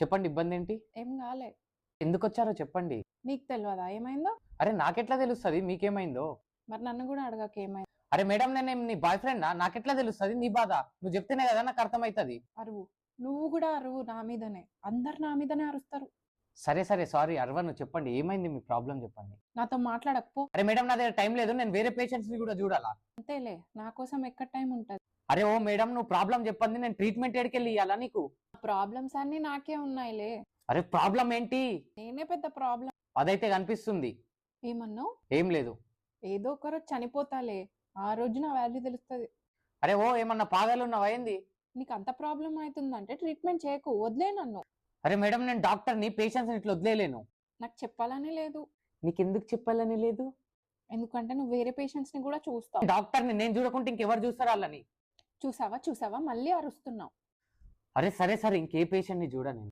చెప్పండి, ఇబ్బంది ఏంటి? ఏం కాలే. ఎందుకొచ్చారో చెప్పండి. నీకు తెలవదా ఏమైందో? అరే నాకెట్లా తెలుస్తది మీకేమైందో? మరి నన్ను కూడా అడగక ఏమైంది. అరే మేడం, నేనేం నీ బాయ్ ఫ్రెండ్ నాకెట్లా తెలుస్తది నీ బాధ? నువ్వు చెప్తేనే కదా నాకు అర్థమైతది. అరువు. నువ్వు కూడా అరువు నా మీదనే. అందరు నా మీదనే అరుస్తారు. సరే సరే, సారీ అరవను. చెప్పండి, ఏమైంది మీ ప్రాబ్లం చెప్పండి. నాతో మాట్లాడకపో. అరే మేడం, నా దగ్గర టైం లేదు, నేను వేరే పేషెంట్స్ ని కూడా చూడాలా. అంతేలే, నా కోసం ఎక్కడ టైం ఉంటది. అరే ఓ మేడం, నువ్వు ప్రాబ్లం చెప్పండి, నేను ట్రీట్మెంట్ ఎడికెళ్ళి ఇవ్వాలా నీకు? ప్రాబ్లమ్స్ అన్ని నాకే ఉన్నాయిలే. అరే ప్రాబ్లం ఏంటి? నేనే పెద్ద ప్రాబ్లం. అదైతే కనిపిస్తుంది. ఏమన్నావు? ఏం లేదు. ఏదో ఒకరోజు చనిపోతాలే, ఆ రోజు నా వాల్యూ తెలుస్తుంది. అరే ఓ, ఏమన్నా పాగాలు ఉన్నావా ఏంది? నీకు అంత ప్రాబ్లం అవుతుందంటే ట్రీట్మెంట్ చేయకు, వదిలే నన్ను. అరే మేడం, నేను డాక్టర్ని, పేషెంట్స్ ఇట్లా వదిలేలేను. నాకు చెప్పాలని లేదు. నీకెందుకు చెప్పాలని లేదు? ఎందుకంటే నువ్వు వేరే పేషెంట్స్ ని కూడా చూస్తావు. డాక్టర్ని నేను చూడకుంటే ఇంకెవరు చూస్తారు వాళ్ళని? చూసావా చూసావా, మళ్ళీ అరుస్తున్నావు. అరే సరే సరే, ఇంకే పేషెంట్ ని చూడ నేను.